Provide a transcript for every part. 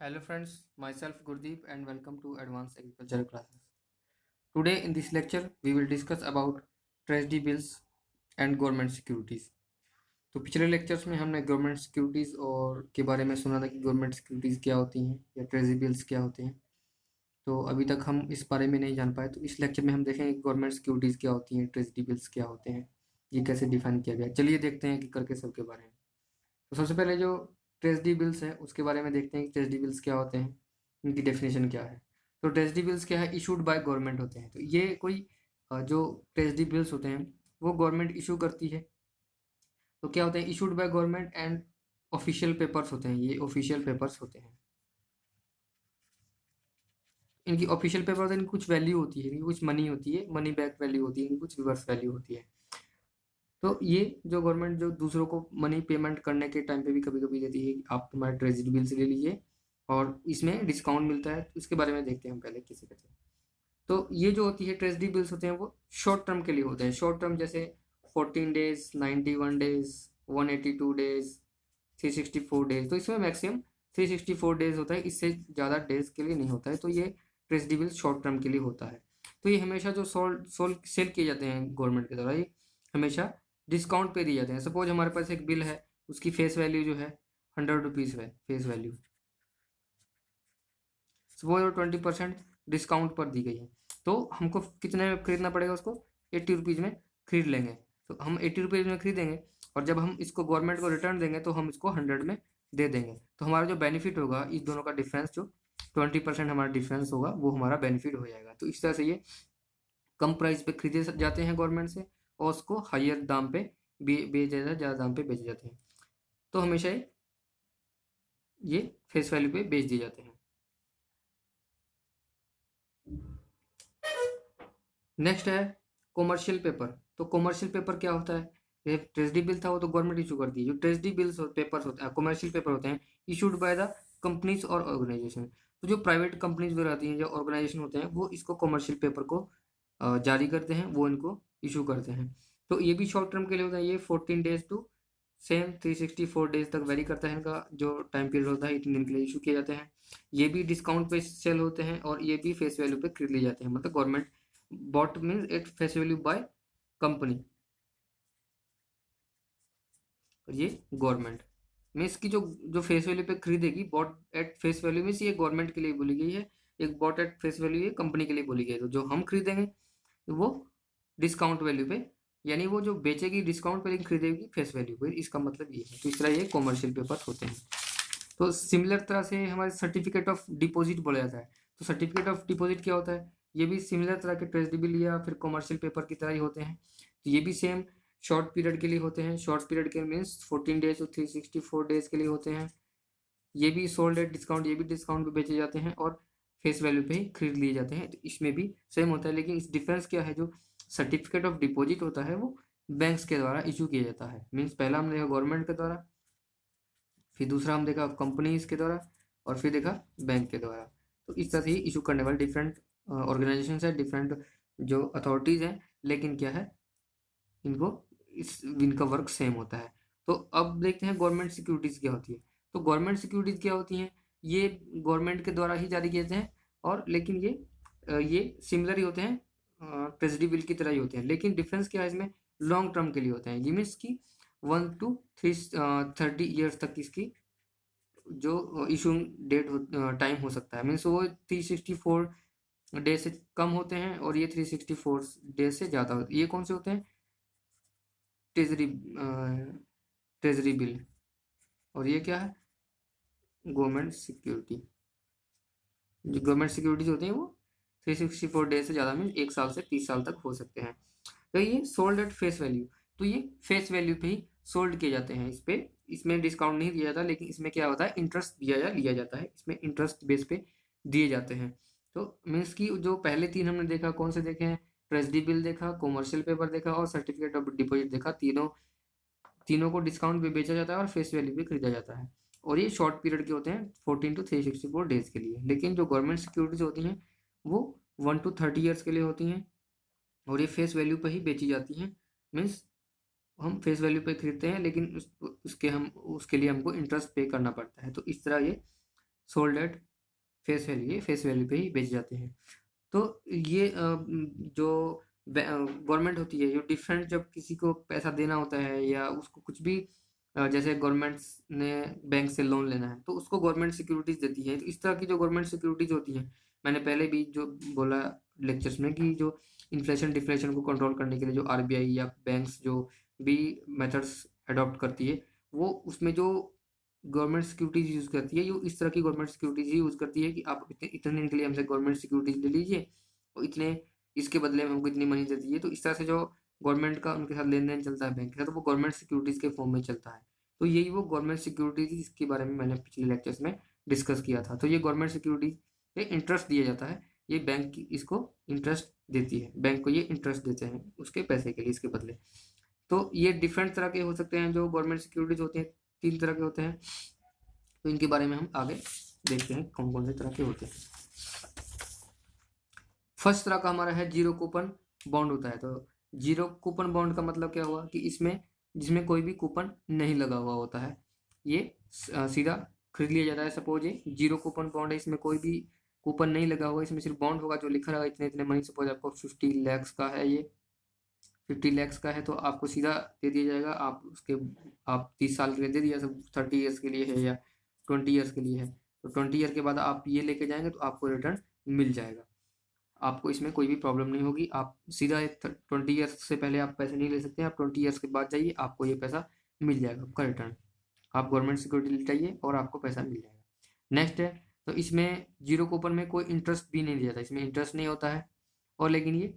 Hello friends, myself Gurdeep and welcome to Advanced Agricultural Classes. Today in this lecture we will discuss about treasury bills and government securities. तो पिछले lectures में हमने government securities और के बारे में सुना था कि गवर्नमेंट सिक्योरिटीज़ क्या होती हैं या ट्रेजरी बिल्स क्या होते हैं। तो अभी तक हम इस बारे में नहीं जान पाए, तो इस लेक्चर में हम देखेंगे गवर्नमेंट सिक्योरिटीज़ क्या होती हैं, ट्रेजरी बिल्स क्या होते हैं, ये कैसे डिफाइन किया गया है। चलिए देखते हैं कि करके सबके बारे में। तो सबसे पहले जो ट्रेजरी बिल्स है उसके बारे में देखते हैं कि ट्रेजरी बिल्स क्या होते हैं, इनकी डेफिनेशन क्या है। तो ट्रेजरी बिल्स क्या है, इशूड बाय गवर्नमेंट होते हैं। तो ये कोई जो ट्रेजरी बिल्स होते हैं वो गवर्नमेंट इशू करती है। तो क्या होते हैं, issued by government and official papers होते हैं, ये ऑफिशियल पेपर्स होते हैं। इनकी ऑफिशियल पेपर होते हैं, इनकी कुछ वैल्यू होती है, इनकी कुछ मनी होती है, मनी बैक वैल्यू होती है, इनकी कुछ रिवर्स वैल्यू होती है। तो ये जो गवर्नमेंट जो दूसरों को मनी पेमेंट करने के टाइम पे भी कभी कभी देती है कि आप तुम्हारे ट्रेजरी बिल्स ले लीजिए और इसमें डिस्काउंट मिलता है। तो इसके बारे में देखते हैं हम पहले किसी कैसे। तो ये जो होती है ट्रेजरी बिल्स होते हैं वो शॉर्ट टर्म के लिए होते हैं। शॉर्ट टर्म जैसे 14 डेज, 91 डेज, 182 डेज, 364 डेज। तो इसमें मैक्सिमम 364 डेज होता है, इससे ज़्यादा डेज के लिए नहीं होता है। तो ये ट्रेजरी बिल्स शॉर्ट टर्म के लिए होता है। तो ये हमेशा जो सोल सोल सेल किए जाते हैं गवर्नमेंट के द्वारा, ये हमेशा डिस्काउंट पे दिए जाते हैं। सपोज हमारे पास एक बिल है, उसकी फेस वैल्यू जो है 100 रुपीज़ है फेस वैल्यू। सपोज 20% डिस्काउंट पर दी गई है, तो हमको कितने में खरीदना पड़ेगा उसको, 80 रुपीज़ में खरीद लेंगे। तो हम 80 रुपीज़ में खरीदेंगे और जब हम इसको गवर्नमेंट को रिटर्न देंगे तो हम इसको 100 में दे देंगे। तो हमारा जो बेनिफिट होगा इस दोनों का डिफरेंस, जो 20% हमारा डिफरेंस होगा वो हमारा बेनिफिट हो जाएगा। तो इस तरह से ये कम प्राइस पे खरीदे जाते हैं गवर्नमेंट से और उसको हायर दाम पे बेचे जाते, ज़्यादा दाम पे बेचे जाते हैं। तो हमेशा ये फेस वैल्यू पे बेच दिए जाते हैं। नेक्स्ट है कॉमर्शियल पेपर। तो कॉमर्शियल पेपर क्या होता है, ये ट्रेजरी बिल था वो तो गवर्नमेंट इशू करती है। जो ट्रेजरी बिल्स पेपर्स होते हैं, कॉमर्शियल पेपर होते हैं, इशूड बाय द कंपनीज और ऑर्गेनाइजेशन। तो जो प्राइवेट कंपनीज वगैरह आती हैं, जो ऑर्गेनाइजेशन होते हैं, वो इसको कॉमर्शियल पेपर को जारी करते हैं, वो इनको इशू करते हैं। तो ये भी शॉर्ट टर्म के लिए होता है। ये 14 डेज टू सेम 364 डेज तक वेरी करता है, इनका जो टाइम पीरियड होता है इतने दिन के लिए इशू किए जाते हैं। ये भी डिस्काउंट पे सेल होते हैं और ये भी फेस वैल्यू पे खरीद लिए जाते हैं। मतलब government bought means at face value by company, और ये गवर्नमेंट मीन्स की जो जो फेस वैल्यू पे खरीदेगी, bought at face value means ये गवर्नमेंट के लिए बोली गई है। एक बॉट एट फेस वैल्यू ये कंपनी के लिए बोली गई है। तो जो हम खरीदेंगे वो डिस्काउंट वैल्यू पे, यानी वो जो बेचेगी डिस्काउंट पे लेकिन खरीदेगी फेस वैल्यू पे, इसका मतलब ये है। तो इस तरह ये कॉमर्शियल पेपर होते हैं। तो सिमिलर तरह से हमारे सर्टिफिकेट ऑफ डिपॉजिट बोला जाता है। तो सर्टिफिकेट ऑफ डिपॉजिट क्या होता है, ये भी सिमिलर तरह के ट्रेजरी बिल या फिर कॉमर्शियल पेपर की तरह ही होते हैं। तो ये भी सेम शॉर्ट पीरियड के लिए होते हैं। शॉर्ट पीरियड के मीन्स 14 डेज और 364 डेज के लिए होते हैं। ये भी सोल्ड एट डिस्काउंट, ये भी डिस्काउंट पे बेचे जाते हैं और फेस वैल्यू पे ही खरीद लिए जाते हैं। तो इसमें भी सेम होता है, लेकिन इस डिफरेंस क्या है, जो सर्टिफिकेट ऑफ डिपॉजिट होता है वो बैंक्स के द्वारा इशू किया जाता है। मीन्स पहला हमने देखा गवर्नमेंट के द्वारा, फिर दूसरा हम देखा कंपनीज के द्वारा, और फिर देखा बैंक के द्वारा। तो इस तरह से ही इशू करने वाले डिफरेंट ऑर्गेनाइजेशन है, डिफरेंट जो अथॉरिटीज़ हैं, लेकिन क्या है, इनको इनका वर्क सेम होता है। तो अब देखते हैं गवर्नमेंट सिक्योरिटीज़ क्या होती है। तो गवर्नमेंट सिक्योरिटीज़ क्या होती हैं, ये गवर्नमेंट के द्वारा ही जारी किए जाते हैं, और लेकिन ये सिमिलर ही होते हैं, ट्रेजरी बिल की तरह ही होते हैं। लेकिन डिफरेंस क्या है इसमें, लॉन्ग टर्म के लिए होते हैं। ये मीन्स की 1 to 30 ईयर्स तक इसकी जो इशू डेट टाइम हो सकता है। मीन्स वो 364 डेज से कम होते हैं और ये 364 डेज से ज़्यादा होते हैं। ये कौन से होते हैं, ट्रेजरी ट्रेजरी बिल। और ये क्या है, गवर्नमेंट सिक्योरिटी। जो गवर्नमेंट सिक्योरिटीज होती हैं वो 364 डेज से ज़्यादा मीन 1 साल से 30 साल तक हो सकते हैं। तो ये सोल्ड एट फेस वैल्यू। तो ये फेस वैल्यू पे ही सोल्ड किए जाते हैं। इस पे इसमें डिस्काउंट नहीं दिया जाता, लेकिन इसमें क्या होता है, इंटरेस्ट लिया जाता है। इसमें इंटरेस्ट बेस पे दिए जाते हैं। तो मीन्स की जो पहले तीन हमने देखा, कौन से देखे हैं, ट्रेजरी बिल देखा, कॉमर्शियल पेपर देखा और सर्टिफिकेट ऑफ डिपॉजिट देखा। तीनों तीनों को डिस्काउंट पे बेचा जाता है और फेस वैल्यू पे खरीदा जाता है। और ये शॉर्ट पीरियड के होते हैं, 14 to 364 डेज के लिए। लेकिन जो गवर्नमेंट सिक्योरिटीज होती हैं वो 1 to 30 ईयर्स के लिए होती हैं और ये फेस वैल्यू पे ही बेची जाती हैं। मीन्स हम फेस वैल्यू पे खरीदते हैं, लेकिन उसके लिए हमको इंटरेस्ट पे करना पड़ता है। तो इस तरह ये सोल्ड एट फेस वैल्यू, ये फेस वैल्यू पे ही बेचे जाते हैं। तो ये जो गवर्नमेंट होती है, जो डिफरेंट जब किसी को पैसा देना होता है या उसको कुछ भी जैसे गवर्नमेंट ने बैंक से लोन लेना है तो उसको गवर्नमेंट सिक्योरिटीज देती है। तो इस तरह की जो गवर्नमेंट सिक्योरिटीज होती हैं, मैंने पहले भी जो बोला लेक्चर्स में कि जो इन्फ्लेशन डिफ्लेशन को कंट्रोल करने के लिए जो आरबीआई या बैंक्स जो भी मेथड्स अडॉप्ट करती है, वो उसमें जो गवर्नमेंट सिक्योरिटीज यूज़ करती है, वो इस तरह की गवर्नमेंट सिक्योरिटीज ही यूज़ करती है कि आप इतने इतने दिन के लिए हमसे गवर्नमेंट सिक्योरिटीज ले लीजिए और इतने इसके बदले में हमको इतनी मनी दे दीजिए। तो इस तरह से जो गवर्नमेंट का उनके साथ लेन देन चलता है बैंक के साथ, वो गवर्नमेंट सिक्योरिटीज के फॉर्म में चलता है। तो यही वो गवर्नमेंट सिक्योरिटीज इसके बारे में मैंने पिछले लेक्चर्स में डिस्कस किया था। तो ये गवर्नमेंट सिक्योरिटीज पे इंटरेस्ट दिया जाता है, ये बैंक इसको इंटरेस्ट देती है, बैंक को ये इंटरेस्ट देते हैं उसके पैसे के लिए, इसके बदले। तो ये डिफरेंट तरह के हो सकते हैं जो गवर्नमेंट सिक्योरिटीज होते हैं, 3 तरह के होते हैं। तो इनके बारे में हम आगे देखते हैं कौन कौन से तरह के होते हैं। फर्स्ट तरह का हमारा है जीरो कूपन बॉन्ड होता है। तो जीरो कूपन बॉन्ड का मतलब क्या हुआ कि इसमें जिसमें कोई भी कूपन नहीं लगा हुआ होता है, ये सीधा खरीद लिया जाता है। सपोज ये जीरो कूपन बॉन्ड है, इसमें कोई भी कूपन नहीं लगा हुआ, इसमें सिर्फ बॉन्ड होगा जो लिखा रहेगा इतने इतने मनी। सपोज आपको 50 lakhs का है, ये 50 lakhs का है तो आपको सीधा दे दिया जाएगा। आप उसके आप 30 साल के लिए दे दिया, सब 30 ईयर्स के लिए है या 20 ईयर्स के लिए है, तो 20 ईयर के बाद आप ये लेके जाएंगे तो आपको रिटर्न मिल जाएगा। आपको इसमें कोई भी प्रॉब्लम नहीं होगी। आप सीधा 20 ईयर्स से पहले आप पैसे नहीं ले सकते हैं, आप 20 ईयर्स के बाद जाइए, आपको ये पैसा मिल जाएगा, आपका रिटर्न। आप गवर्नमेंट सिक्योरिटी ले जाइए और आपको पैसा मिल जाएगा। नेक्स्ट है, तो इसमें जीरो कूपन में कोई इंटरेस्ट भी नहीं दिया जाता, इसमें इंटरेस्ट नहीं होता है। और लेकिन ये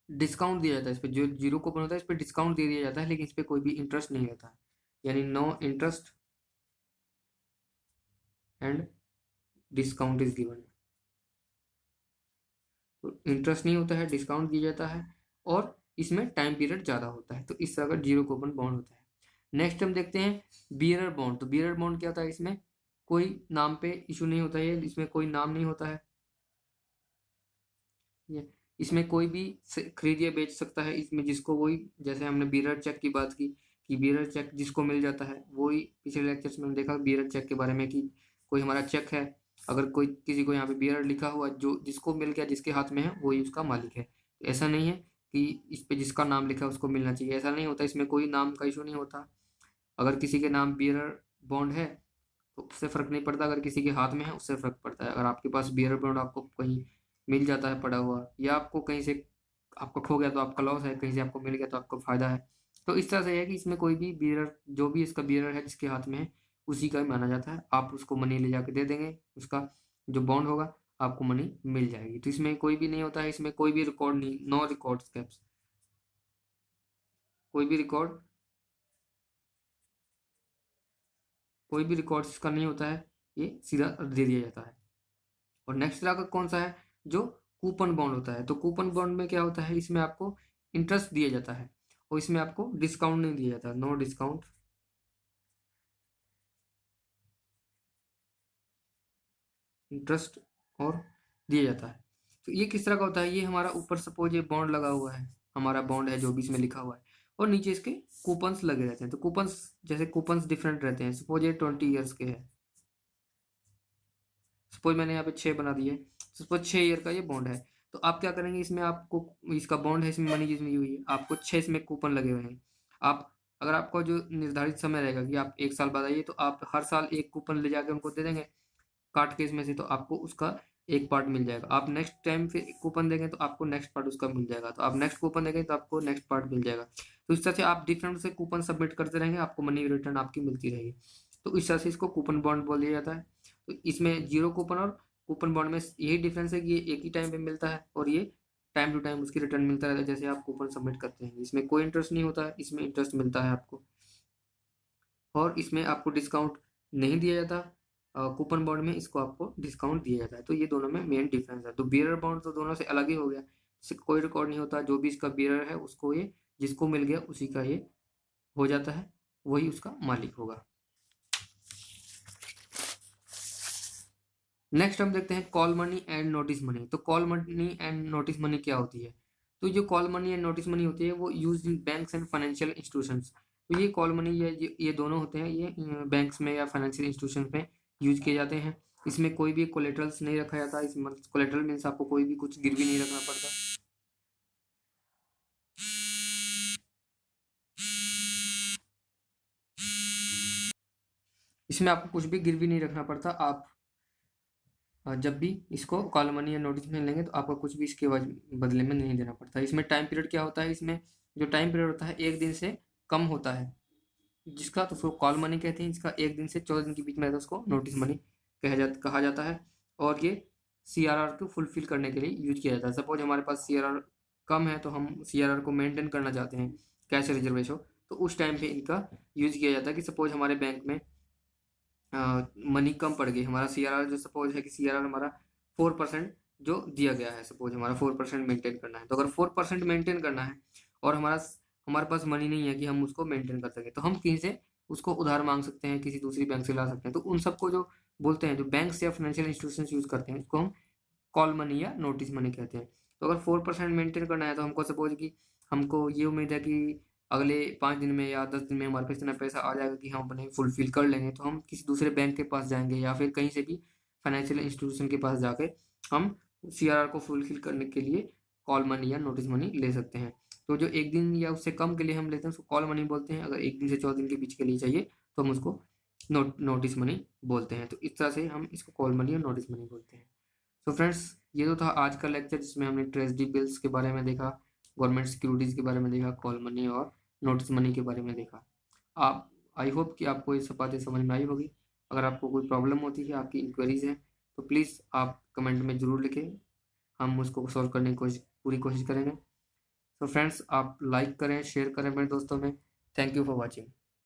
डिस्काउंट दिया जाता है, इस पर जो जीरो कूपन होता है इस पर डिस्काउंट दे दिया जाता है, लेकिन इस पर कोई भी इंटरेस्ट नहीं रहता है, यानी no interest and discount is given. तो इंटरेस्ट नहीं होता है, डिस्काउंट दिया जाता है और इसमें टाइम पीरियड ज़्यादा होता है। तो इस तरह का जीरो कूपन बॉन्ड होता है। नेक्स्ट हम देखते हैं बियरर बॉन्ड। तो बियरर बॉन्ड क्या होता है, इसमें कोई नाम पे इशू नहीं होता है, इसमें कोई नाम नहीं होता है, ये इसमें कोई भी खरीद या बेच सकता है। इसमें जिसको वही, जैसे हमने बियरर चेक की बात की कि बियरर चेक जिसको मिल जाता है, वही पिछले लेक्चर्स में हमने देखा बियरर चेक के बारे में कि कोई हमारा चेक है, अगर कोई किसी को यहाँ पे बियरर लिखा हुआ जो जिसको मिल गया, जिसके हाथ में है वही उसका मालिक है। तो ऐसा नहीं है कि इस पे जिसका नाम लिखा है उसको मिलना चाहिए, ऐसा नहीं होता। इसमें कोई नाम का इशू नहीं होता। अगर किसी के नाम बियरर बॉन्ड है तो उससे फ़र्क नहीं पड़ता, अगर किसी के हाथ में है उससे फ़र्क पड़ता है। अगर आपके पास बियरर बॉन्ड आपको कहीं मिल जाता है पड़ा हुआ, या आपको कहीं से आपका खो गया तो आपका लॉस है, कहीं से आपको मिल गया तो आपका फ़ायदा है। तो इस तरह से है कि इसमें कोई भी बियरर, जो भी इसका बियरर है जिसके हाथ में है उसी का ही माना जाता है। आप उसको मनी ले जाके दे देंगे, उसका जो बॉन्ड होगा आपको मनी मिल जाएगी। तो इसमें कोई भी नहीं होता है, इसमें कोई भी रिकॉर्ड नहीं, नो रिकॉर्ड स्टेप्स, कोई भी रिकॉर्ड कोई भी रिकॉर्ड्स इसका नहीं होता है, ये सीधा दे दिया जाता है। और नेक्स्ट तरह का कौन सा है, जो कूपन बॉन्ड होता है। तो कूपन बॉन्ड में क्या होता है, इसमें आपको इंटरेस्ट दिया जाता है और इसमें आपको डिस्काउंट नहीं दिया जाता, नो डिस्काउंट, इंटरेस्ट और दिया जाता है। तो ये किस तरह का होता है, ये हमारा ऊपर सपोज ये बॉन्ड लगा हुआ है, हमारा बॉन्ड है जो भी इसमें लिखा हुआ है, और नीचे इसके कूपन्स लगे रहते हैं। तो कूपन्स, जैसे कूपन्स डिफरेंट रहते हैं। सपोज ये 20 ईयर्स के है, सपोज मैंने यहाँ पे 6 बना दिए, सपोज 6 ईयर का ये बॉन्ड है। तो आप क्या करेंगे, इसमें आपको, इसका बॉन्ड है, इसमें मनी जितनी हुई है, आपको 6 इसमें कूपन लगे हुए हैं। आप, अगर आपका जो निर्धारित समय रहेगा कि आप 1 साल बाद आइए, तो आप हर साल एक कूपन ले जाके उनको दे देंगे काट के इसमें से, तो आपको उसका एक पार्ट मिल जाएगा। आप नेक्स्ट टाइम फिर कूपन देंगे तो आपको नेक्स्ट पार्ट उसका मिल जाएगा, तो आप नेक्स्ट कूपन देंगे तो आपको नेक्स्ट पार्ट मिल जाएगा। तो इस तरह से आप डिफरेंट से कूपन सबमिट करते रहेंगे, आपको मनी रिटर्न आपकी मिलती रहेगी। तो इस तरह से इसको कूपन बॉन्ड बोल दिया जाता है। तो इसमें जीरो कूपन और कूपन बॉन्ड में यही डिफरेंस है कि ये एक ही टाइम पे मिलता है और ये टाइम टू टाइम उसकी रिटर्न मिलता रहता है, जैसे आप कूपन सबमिट करते हैं। इसमें कोई इंटरेस्ट नहीं होता है, इसमें इंटरेस्ट मिलता है आपको, और इसमें आपको डिस्काउंट नहीं दिया जाता। कूपन बॉन्ड में इसको आपको डिस्काउंट दिया जाता है। तो ये दोनों में मेन डिफरेंस है। तो बियरर बॉन्ड तो दोनों से अलग ही हो गया, इससे कोई रिकॉर्ड नहीं होता, जो भी इसका बियरर है उसको ये जिसको मिल गया उसी का ये हो जाता है, वही उसका मालिक होगा। नेक्स्ट हम देखते हैं call money and notice money. तो call money and notice money क्या होती है, तो जो call money and notice money होती है वो use in banks and financial institutions. तो ये कॉल मनी ये दोनों होते हैं, ये बैंक्स में या फाइनेंशियल इंस्टीट्यूशन में यूज किए जाते हैं। इसमें कोई भी कोलेटरल्स नहीं रखा जाता। इसमें कोलेटरल मीन्स आपको कोई भी कुछ गिरवी नहीं रखना पड़ता। इसमें आपको कुछ भी गिरवी नहीं रखना पड़ता। आप जब भी इसको कॉल मनी या नोटिस में लेंगे तो आपको कुछ भी इसके बदले में नहीं देना पड़ता। इसमें टाइम पीरियड क्या होता है, इसमें जो टाइम पीरियड होता है 1 दिन से कम होता है, जिसका तो उसको कॉल मनी कहते हैं। इसका 1 दिन से 14 दिन के बीच में रहता है, उसको नोटिस मनी कहा जाता है। और ये सीआरआर को फुलफिल करने के लिए यूज किया जाता है। सपोज हमारे पास सीआरआर कम है तो हम सीआरआर को मेंटेन करना चाहते हैं, कैश रिजर्व रेशो, तो उस टाइम पे इनका यूज किया जाता है। कि सपोज हमारे बैंक में मनी कम पड़ गई, हमारा सीआरआर जो सपोज है कि सीआरआर हमारा 4% जो दिया गया है, सपोज हमारा 4% मेंटेन करना है। तो अगर 4% मेंटेन करना है और हमारे पास मनी नहीं है कि हम उसको मेंटेन कर सकें, तो हम कहीं से उसको उधार मांग सकते हैं, किसी दूसरी बैंक से ला सकते हैं। तो उन सबको जो बोलते हैं, जो बैंक या फाइनेंशियल इंस्टीट्यूशन यूज करते हैं, उसको हम कॉल मनी या नोटिस मनी कहते हैं। तो अगर 4% मेंटेन करना है तो हमको सपोज कि हमको ये उम्मीद है कि अगले 5 दिन में या 10 दिन में हमारे पास इतना पैसा आ जाएगा कि हम अपने फुलफिल कर लेंगे, तो हम किसी दूसरे बैंक के पास जाएंगे या फिर कहीं से भी फाइनेंशियल इंस्टीट्यूशन के पास जाके हम सीआरआर को फुलफिल करने के लिए कॉल मनी या नोटिस मनी ले सकते हैं। तो जो 1 दिन या उससे कम के लिए हम लेते हैं उसको कॉल मनी बोलते हैं। अगर 1 दिन से 14 दिन के बीच के लिए चाहिए तो हम उसको नोटिस मनी बोलते हैं। तो इस तरह से हम इसको कॉल मनी और नोटिस मनी बोलते हैं। तो फ्रेंड्स, ये तो था आज का लेक्चर, जिसमें हमने ट्रेजरी बिल्स के बारे में देखा, गवर्नमेंट सिक्योरिटीज़ के बारे में देखा, कॉल मनी और नोटिस मनी के बारे में देखा। आप आई होप कि आपको ये सब बातें समझ में आई होगी। अगर आपको कोई प्रॉब्लम होती है, आपकी इंक्वायरीज हैं, तो प्लीज़ आप कमेंट में ज़रूर लिखें, हम उसको सॉल्व करने की पूरी कोशिश करेंगे। तो फ्रेंड्स, आप लाइक करें, शेयर करें मेरे दोस्तों में। Thank you for watching.